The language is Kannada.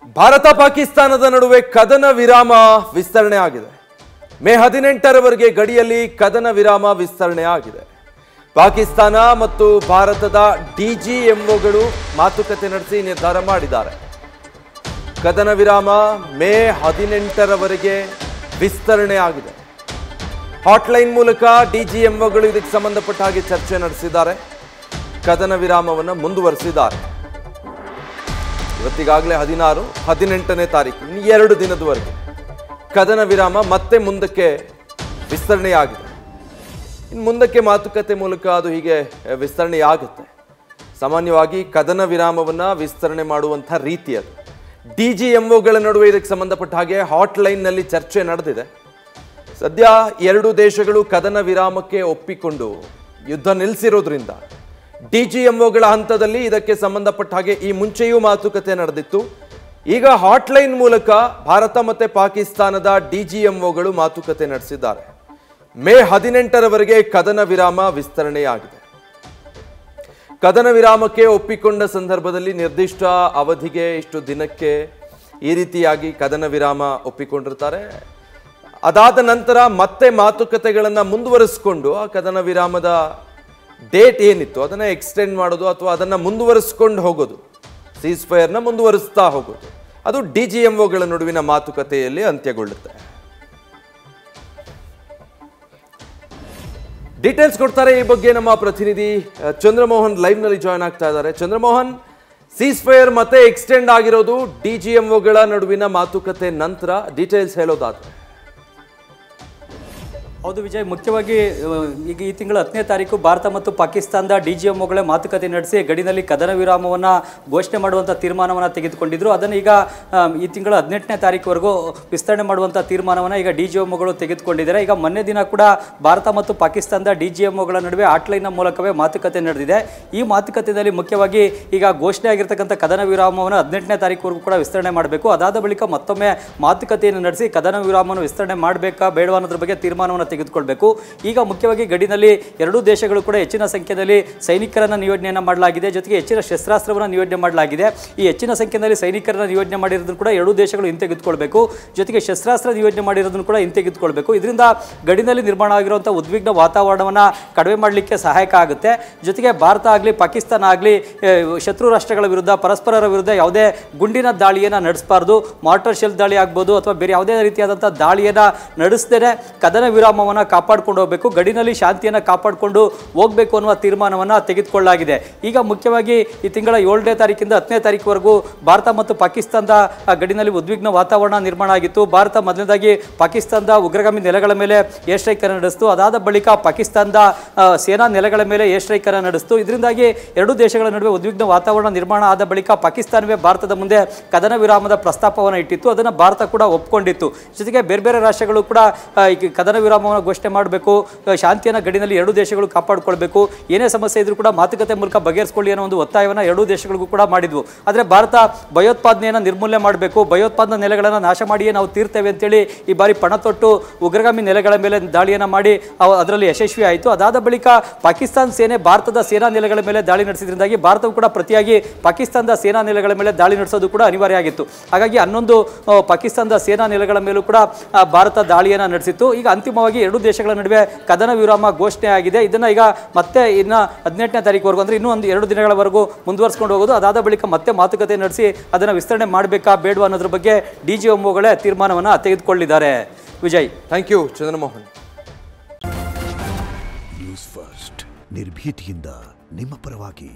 ಭಾರತ ಪಾಕಿಸ್ತಾನದ ನಡುವೆ ಕದನ ವಿರಾಮ ವಿಸ್ತರಣೆ ಆಗಿದೆ. ಮೇ 18ರವರೆಗೆ ಗಡಿಯಲ್ಲಿ ಕದನ ವಿರಾಮ ವಿಸ್ತರಣೆ ಆಗಿದೆ. ಪಾಕಿಸ್ತಾನ ಮತ್ತು ಭಾರತದ ಡಿಜಿಎಂಒಗಳು ಮಾತುಕತೆ ನಡೆಸಿ ನಿರ್ಧಾರ ಮಾಡಿದ್ದಾರೆ. ಕದನ ವಿರಾಮ ಮೇ 18ರವರೆಗೆ ವಿಸ್ತರಣೆ ಆಗಿದೆ. ಹಾಟ್ಲೈನ್ ಮೂಲಕ ಡಿಜಿಎಂಒಗಳು ಇದಕ್ಕೆ ಸಂಬಂಧಪಟ್ಟ ಹಾಗೆ ಚರ್ಚೆ ನಡೆಸಿದ್ದಾರೆ. ಕದನ ವಿರಾಮವನ್ನು ಮುಂದುವರಿಸಿದ್ದಾರೆ. ಇವತ್ತಿಗಾಗಲೇ 16, 18ನೇ ತಾರೀಕು, ಇನ್ನು 2 ದಿನದವರೆಗೆ ಕದನ ವಿರಾಮ ಮತ್ತೆ ಮುಂದಕ್ಕೆ ವಿಸ್ತರಣೆಯಾಗಿದೆ. ಇನ್ನು ಮುಂದಕ್ಕೆ ಮಾತುಕತೆ ಮೂಲಕ ಅದು ಹೀಗೆ ವಿಸ್ತರಣೆಯಾಗುತ್ತೆ. ಸಾಮಾನ್ಯವಾಗಿ ಕದನ ವಿರಾಮವನ್ನು ವಿಸ್ತರಣೆ ಮಾಡುವಂಥ ರೀತಿ ಅದು. ಡಿಜಿಎಂಒಗಳ ನಡುವೆ ಇದಕ್ಕೆ ಸಂಬಂಧಪಟ್ಟ ಹಾಗೆ ಹಾಟ್ಲೈನ್ನಲ್ಲಿ ಚರ್ಚೆ ನಡೆದಿದೆ. ಸದ್ಯ 2 ದೇಶಗಳು ಕದನ ವಿರಾಮಕ್ಕೆ ಒಪ್ಪಿಕೊಂಡು ಯುದ್ಧ ನಿಲ್ಲಿಸಿರೋದ್ರಿಂದ ಡಿಜಿಎಂಒಗಳ ಹಂತದಲ್ಲಿ ಇದಕ್ಕೆ ಸಂಬಂಧಪಟ್ಟ ಹಾಗೆ ಈ ಮುಂಚೆಯೂ ಮಾತುಕತೆ ನಡೆದಿತ್ತು. ಈಗ ಹಾಟ್ಲೈನ್ ಮೂಲಕ ಭಾರತ ಮತ್ತು ಪಾಕಿಸ್ತಾನದ ಡಿಜಿಎಂಒಗಳು ಮಾತುಕತೆ ನಡೆಸಿದ್ದಾರೆ. ಮೇ 18ರವರೆಗೆ ಕದನ ವಿರಾಮ ವಿಸ್ತರಣೆಯಾಗಿದೆ. ಕದನ ವಿರಾಮಕ್ಕೆ ಒಪ್ಪಿಕೊಂಡ ಸಂದರ್ಭದಲ್ಲಿ ನಿರ್ದಿಷ್ಟ ಅವಧಿಗೆ ಇಷ್ಟು ದಿನಕ್ಕೆ ಈ ರೀತಿಯಾಗಿ ಕದನ ವಿರಾಮ ಒಪ್ಪಿಕೊಂಡಿರ್ತಾರೆ. ಅದಾದ ನಂತರ ಮತ್ತೆ ಮಾತುಕತೆಗಳನ್ನು ಮುಂದುವರಿಸಿಕೊಂಡು ಆ ಕದನ ವಿರಾಮದ ಡೇಟ್ ಏನಿತ್ತು ಅದನ್ನು ಎಕ್ಸ್ಟೆಂಡ್ ಮಾಡೋದು ಅಥವಾ ಅದನ್ನು ಮುಂದುವರಿಸ್ಕೊಂಡು ಹೋಗೋದು, ಸೀಸ್ ಫೈರ್ನ ಮುಂದುವರಿಸ್ತಾ ಹೋಗೋದು, ಅದು ಡಿಜಿಎಂಒಗಳ ನಡುವಿನ ಮಾತುಕತೆಯಲ್ಲಿ ಅಂತ್ಯಗೊಳ್ಳುತ್ತೆ. ಡೀಟೇಲ್ಸ್ ಕೊಡ್ತಾರೆ ಈ ಬಗ್ಗೆ ನಮ್ಮ ಪ್ರತಿನಿಧಿ ಚಂದ್ರಮೋಹನ್ ಲೈವ್ ನಲ್ಲಿ ಜಾಯ್ನ್ ಆಗ್ತಾ ಇದ್ದಾರೆ. ಚಂದ್ರಮೋಹನ್, ಸೀಸ್ ಫೈರ್ ಮತ್ತೆ ಎಕ್ಸ್ಟೆಂಡ್ ಆಗಿರೋದು ಡಿಜಿಎಂಒಗಳ ನಡುವಿನ ಮಾತುಕತೆ ನಂತರ, ಡೀಟೇಲ್ಸ್ ಹೇಳೋದಾದ್ರೆ? ಹೌದು ವಿಜಯ್, ಮುಖ್ಯವಾಗಿ ಈಗ ಈ ತಿಂಗಳ 10ನೇ ತಾರೀಕು ಭಾರತ ಮತ್ತು ಪಾಕಿಸ್ತಾನದ ಡಿಜಿಎಂಒಗಳೇ ಮಾತುಕತೆ ನಡೆಸಿ ಗಡಿನಲ್ಲಿ ಕದನ ವಿರಾಮವನ್ನು ಘೋಷಣೆ ಮಾಡುವಂಥ ತೀರ್ಮಾನವನ್ನು ತೆಗೆದುಕೊಂಡಿದ್ರು. ಅದನ್ನು ಈಗ ಈ ತಿಂಗಳ 18ನೇ ತಾರೀಕುವರೆಗೂ ವಿಸ್ತರಣೆ ಮಾಡುವಂಥ ತೀರ್ಮಾನವನ್ನು ಈಗ ಡಿಜಿಎಂಒಗಳು ತೆಗೆದುಕೊಂಡಿದ್ದಾರೆ. ಈಗ ಮೊನ್ನೆ ದಿನ ಕೂಡ ಭಾರತ ಮತ್ತು ಪಾಕಿಸ್ತಾನದ ಡಿಜಿಎಂಒಗಳ ನಡುವೆ ಹಾಟ್ಲೈನ್ನ ಮೂಲಕವೇ ಮಾತುಕತೆ ನಡೆದಿದೆ. ಈ ಮಾತುಕತೆಯಲ್ಲಿ ಮುಖ್ಯವಾಗಿ ಈಗ ಘೋಷಣೆ ಆಗಿರ್ತಕ್ಕಂಥ ಕದನ ವಿರಾಮವನ್ನು 18ನೇ ತಾರೀಕುವರೆಗೂ ಕೂಡ ವಿಸ್ತರಣೆ ಮಾಡಬೇಕು. ಅದಾದ ಬಳಿಕ ಮತ್ತೊಮ್ಮೆ ಮಾತುಕತೆಯನ್ನು ನಡೆಸಿ ಕದನ ವಿರಾಮವನ್ನು ವಿಸ್ತರಣೆ ಮಾಡಬೇಕಾ ಬೇಡವಾ ಅನ್ನೋದ್ರ ಬಗ್ಗೆ ತೀರ್ಮಾನವನ್ನು ತೆಗೆದುಕೊಳ್ಬೇಕು. ಈಗ ಮುಖ್ಯವಾಗಿ ಗಡಿನಲ್ಲಿ 2 ದೇಶಗಳು ಕೂಡ ಹೆಚ್ಚಿನ ಸಂಖ್ಯೆಯಲ್ಲಿ ಸೈನಿಕರನ್ನು ನಿಯೋಜನೆಯನ್ನು ಮಾಡಲಾಗಿದೆ. ಜೊತೆಗೆ ಹೆಚ್ಚಿನ ಶಸ್ತ್ರಾಸ್ತ್ರವನ್ನು ನಿಯೋಜನೆ ಮಾಡಲಾಗಿದೆ. ಈ ಹೆಚ್ಚಿನ ಸಂಖ್ಯೆಯಲ್ಲಿ ಸೈನಿಕರನ್ನು ನಿಯೋಜನೆ ಮಾಡಿರೋದನ್ನು ಕೂಡ 2 ದೇಶಗಳು ಹಿಂತೆಗೆದುಕೊಳ್ಬೇಕು. ಜೊತೆಗೆ ಶಸ್ತ್ರಾಸ್ತ್ರ ನಿಯೋಜನೆ ಮಾಡಿರೋದನ್ನು ಕೂಡ ಹಿಂತೆಗೆದುಕೊಳ್ಬೇಕು. ಇದರಿಂದ ಗಡಿನಲ್ಲಿ ನಿರ್ಮಾಣ ಆಗಿರುವಂಥ ಉದ್ವಿಗ್ನ ವಾತಾವರಣವನ್ನು ಕಡಿಮೆ ಮಾಡಲಿಕ್ಕೆ ಸಹಾಯಕ ಆಗುತ್ತೆ. ಜೊತೆಗೆ ಭಾರತ ಆಗಲಿ ಪಾಕಿಸ್ತಾನ ಆಗಲಿ ಶತ್ರು ರಾಷ್ಟ್ರಗಳ ವಿರುದ್ಧ, ಪರಸ್ಪರರ ವಿರುದ್ಧ ಯಾವುದೇ ಗುಂಡಿನ ದಾಳಿಯನ್ನು ನಡೆಸಬಾರ್ದು. ಮಾರ್ಟರ್ ಶೆಲ್ ದಾಳಿ ಆಗ್ಬೋದು ಅಥವಾ ಬೇರೆ ಯಾವುದೇ ರೀತಿಯಾದಂಥ ದಾಳಿಯನ್ನು ನಡೆಸದೇ ಕದನ ವಿರಾಮ ಕಾಪಾಡಿಕೊಂಡು ಹೋಗಬೇಕು, ಗಡಿನಲ್ಲಿ ಶಾಂತಿಯನ್ನು ಕಾಪಾಡಿಕೊಂಡು ಹೋಗಬೇಕು ಅನ್ನುವ ತೀರ್ಮಾನವನ್ನು ತೆಗೆದುಕೊಳ್ಳಲಾಗಿದೆ. ಈಗ ಮುಖ್ಯವಾಗಿ ಈ ತಿಂಗಳ 7ನೇ ತಾರೀಕಿಂದ 10ನೇ ತಾರೀಕುವರೆಗೂ ಭಾರತ ಮತ್ತು ಪಾಕಿಸ್ತಾನದ ಗಡಿನಲ್ಲಿ ಉದ್ವಿಗ್ನ ವಾತಾವರಣ ನಿರ್ಮಾಣ ಆಗಿತ್ತು. ಭಾರತ ಮೊದಲನೇದಾಗಿ ಪಾಕಿಸ್ತಾನದ ಉಗ್ರಗಾಮಿ ನೆಲೆಗಳ ಮೇಲೆ ಏರ್ ಸ್ಟ್ರೈಕ್ ಅನ್ನು ನಡೆಸಿತು. ಅದಾದ ಬಳಿಕ ಪಾಕಿಸ್ತಾನದ ಸೇನಾ ನೆಲೆಗಳ ಮೇಲೆ ಏರ್ ಸ್ಟ್ರೈಕ್ ಅನ್ನು ನಡೆಸಿತು. ಇದರಿಂದಾಗಿ 2 ದೇಶಗಳ ನಡುವೆ ಉದ್ವಿಗ್ನ ವಾತಾವರಣ ನಿರ್ಮಾಣ ಆದ ಬಳಿಕ ಪಾಕಿಸ್ತಾನವೇ ಭಾರತದ ಮುಂದೆ ಕದನ ವಿರಾಮದ ಪ್ರಸ್ತಾಪವನ್ನು ಇಟ್ಟಿತ್ತು. ಅದನ್ನು ಭಾರತ ಕೂಡ ಒಪ್ಪಿಕೊಂಡಿತ್ತು. ಜೊತೆಗೆ ಬೇರೆ ಬೇರೆ ರಾಷ್ಟ್ರಗಳು ಕೂಡ ಕದನ ವಿರಾಮವನ್ನು ಘೋಷಣೆ ಮಾಡಬೇಕು, ಶಾಂತಿಯನ್ನು ಗಡಿನಲ್ಲಿ 2 ದೇಶಗಳು ಕಾಪಾಡಿಕೊಳ್ಬೇಕು, ಏನೇ ಸಮಸ್ಯೆ ಇದ್ರೂ ಕೂಡ ಮಾತುಕತೆ ಮೂಲಕ ಬಗೆಹರಿಸಿಕೊಳ್ಳಿ ಅನ್ನೋ ಒಂದು ಒತ್ತಾಯವನ್ನು 2 ದೇಶಗಳಿಗೂ ಕೂಡ ಮಾಡಿದ್ವು. ಆದರೆ ಭಾರತ ಭಯೋತ್ಪಾದನೆಯನ್ನು ನಿರ್ಮೂಲನೆ ಮಾಡಬೇಕು, ಭಯೋತ್ಪಾದನಾ ನೆಲೆಗಳನ್ನು ನಾಶ ಮಾಡಿಯೇ ನಾವು ತೀರ್ತೇವೆ ಅಂತೇಳಿ ಈ ಬಾರಿ ಪಣ ತೊಟ್ಟು ಉಗ್ರಗಾಮಿ ನೆಲೆಗಳ ಮೇಲೆ ದಾಳಿಯನ್ನು ಮಾಡಿ ಅದರಲ್ಲಿ ಯಶಸ್ವಿ ಆಯಿತು. ಅದಾದ ಬಳಿಕ ಪಾಕಿಸ್ತಾನ ಸೇನೆ ಭಾರತದ ಸೇನಾ ನೆಲೆಗಳ ಮೇಲೆ ದಾಳಿ ನಡೆಸಿದ್ರಿಂದಾಗಿ ಭಾರತವು ಕೂಡ ಪ್ರತಿಯಾಗಿ ಪಾಕಿಸ್ತಾನದ ಸೇನಾ ನೆಲೆಗಳ ಮೇಲೆ ದಾಳಿ ನಡೆಸೋದು ಕೂಡ ಅನಿವಾರ್ಯ ಆಗಿತ್ತು. ಹಾಗಾಗಿ 11 ಪಾಕಿಸ್ತಾನದ ಸೇನಾ ನೆಲೆಗಳ ಮೇಲೂ ಕೂಡ ಭಾರತ ದಾಳಿಯನ್ನು ನಡೆಸಿತ್ತು. ಈಗ ಅಂತಿಮವಾಗಿ 2 ದೇಶಗಳ ನಡುವೆ ಕದನ ವಿರಾಮ ಘೋಷಣೆ ಆಗಿದೆ. ಇದನ್ನು ಈಗ ಮತ್ತೆ ಇನ್ನು 18ನೇ ತಾರೀಕುವರೆಗೂ ಅಂದರೆ ಇನ್ನೂ 2 ದಿನಗಳವರೆಗೂ ಮುಂದುವರಿಸಿಕೊಂಡು ಹೋಗೋದು. ಅದಾದ ಬಳಿಕ ಮತ್ತೆ ಮಾತುಕತೆ ನಡೆಸಿ ಅದನ್ನು ವಿಸ್ತರಣೆ ಮಾಡಬೇಕಾ ಬೇಡವಾ ಅನ್ನೋದ್ರ ಬಗ್ಗೆ ಡಿಜಿಎಂಒಗಳೇ ತೀರ್ಮಾನವನ್ನು ತೆಗೆದುಕೊಳ್ಳಿದ್ದಾರೆ. Vijay, thank you Chandramohan. News first, ನಿರ್ಭೀತಿಯಿಂದ ನಿಮ್ಮ ಪರವಾಗಿ.